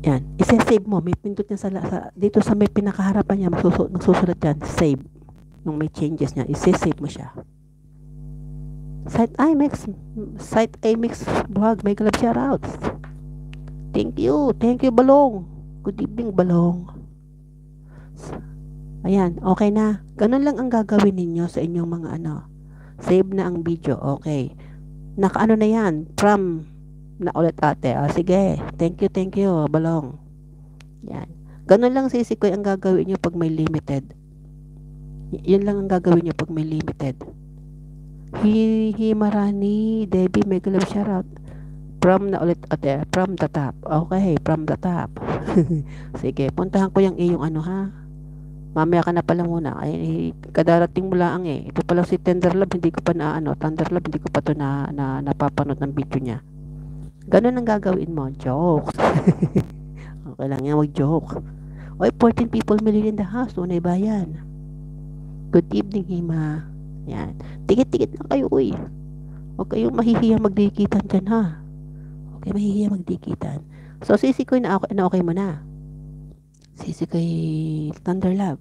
Yan, isa-save mo. May pindot niya dito sa may pinakaharapan niya, magsusulat yan, save. Yung may changes niya, isa-save mo siya. Site IMAX vlog, may club shoutouts. Thank you, Balong. Good evening, Balong. Ayan, okay na. Ganun lang ang gagawin ninyo sa inyong mga Save na ang video, okay. Nakaano na yan, from na ulit ate. Sige, thank you, Balong. Yan. Ganun lang sisikoy ang gagawin nyo pag may limited. Yun lang ang gagawin nyo pag may limited. Himarani, Debbie, may galab shoutout. From na ulit ate, from the top. Okay, from the top. Sige, puntahan ko yung iyong ha. Mamaya ka na pala muna. Ay, kadarating mo lang Ito pala si Tenderlove, hindi ko pa Tenderlove, hindi ko pa to napapanood ng video niya. Ganun ang gagawin mo. Jokes. Okay lang yan, mag-joke. Oy, 14 people million in the house. Tunay ba yan? Good evening, Hima. Yan. Tikit-tikit lang kayo, uy. Huwag kayong mahihiyang magdikitan dyan, ha? Okay, mahihiyang magdikitan. So, sisikoy na okay mo na. Sisikoy Thunderlove.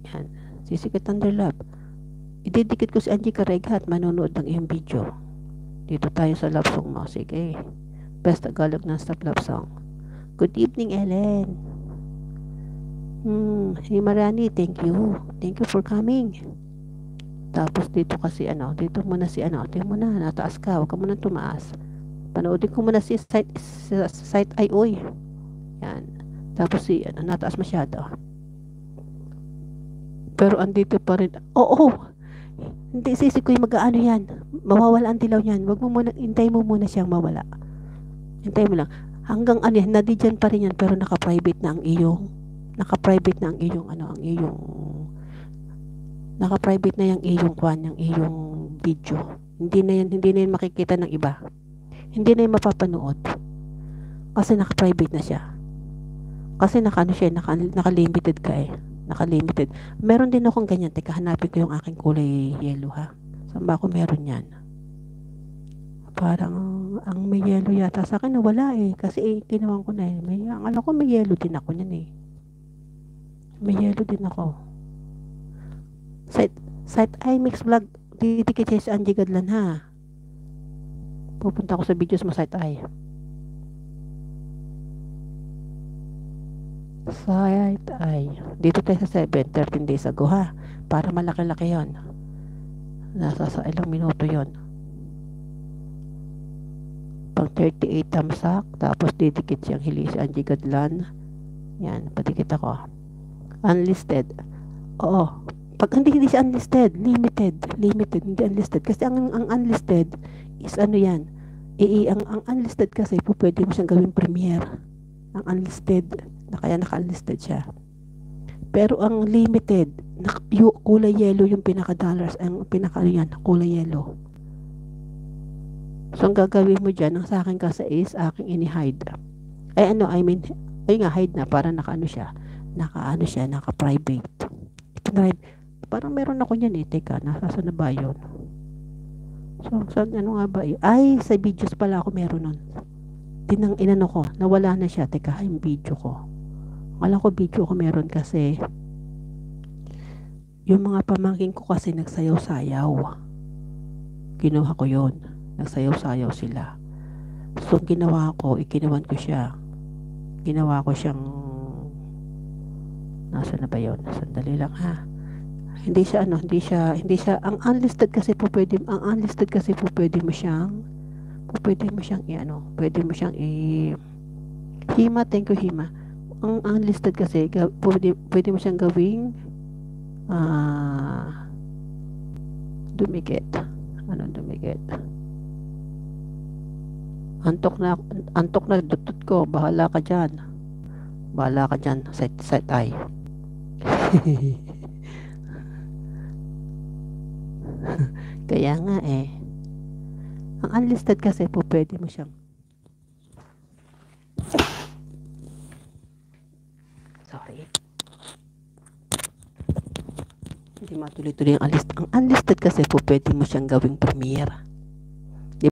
Yan. Sisikoy Thunderlove. Ididikit ko si Angie Caregat, manonood ng iyong video. Dito tayo sa love song mo. Sige. Best Tagalog non-stop love song. Good evening, Ellen. Hey Marani, thank you. Thank you for coming. Tapos dito kasi dito muna ito muna, nataas ka, huwag ka muna tumaas. Panoodin ko muna si site IOI. Yan. Tapos nataas masyado. Pero andito pa rin. Oo. Hindi sisikoy mag-aano yan. Mawawala ang dilaw niyan. Wag mo muna, hintay mo muna siyang mawala. Hintay mo lang. Hanggang nadidiyan pa rin yan pero naka-private na ang iyong naka-private na yung iyong video. Hindi na yan makikita ng iba. Hindi na yan mapapanood. Kasi naka-private na siya. Kasi naka-limited ka Naka-limited. Meron din akong ganyan. Teka, hanapin ko yung aking kulay yellow, ha. Saan ba ako meron yan? Parang ang may yellow yata sa akin wala kasi ginawan ko na alam ko may yellow din ako niyan may yellow din ako. Site IMAX vlog, didikit siya sa Angie Gadlan, ha. Pupunta ako sa videos mo, site I. Site I. Dito tayo sa 13 days ago, ha. Para malaki-laki yon. Nasa sa ilang minuto yon. Pang 38 tamsak, tapos didikit siyang hili sa Angie Gadlan. Yan, padikit ako. Unlisted. Oo. Pag hindi siya unlisted, limited, hindi unlisted. Kasi ang unlisted is yan. Ang unlisted kasi pwede mo siyang gawing premiere. Ang unlisted, kaya naka-unlisted siya. Pero ang limited, kulay yellow yung pinaka-dollars, ang kulay yellow. So, ang gagawin mo dyan, ang sa akin kasi is aking ini-hide. Hide na, para naka-private. Parang meron ako niyan teka, nasa na ba yun? So, nga ba sa videos pala ako meron nun. Inano ko, nawala na siya. Teka, yung video ko. Alam ko video ko meron kasi yung mga pamangkin ko kasi nagsayaw-sayaw. Kinuha ko yun. Nagsayaw-sayaw sila. So, ginawa ko siya. Ginawa ko siyang nasa na ba yun? Sandali lang, ha. Hindi siya ang unlisted kasi pwede mo siyang Hima, thank you, Hima. Ang unlisted kasi pwede mo siyang gawing dumikit. Dumikit? Antok na dutot ko. Bahala ka dyan. Site I. Kaya nga ang unlisted kasi pwede mo siyang sorry, hindi matuloy-tuloy ang unlisted kasi pwede mo siyang gawing premiere.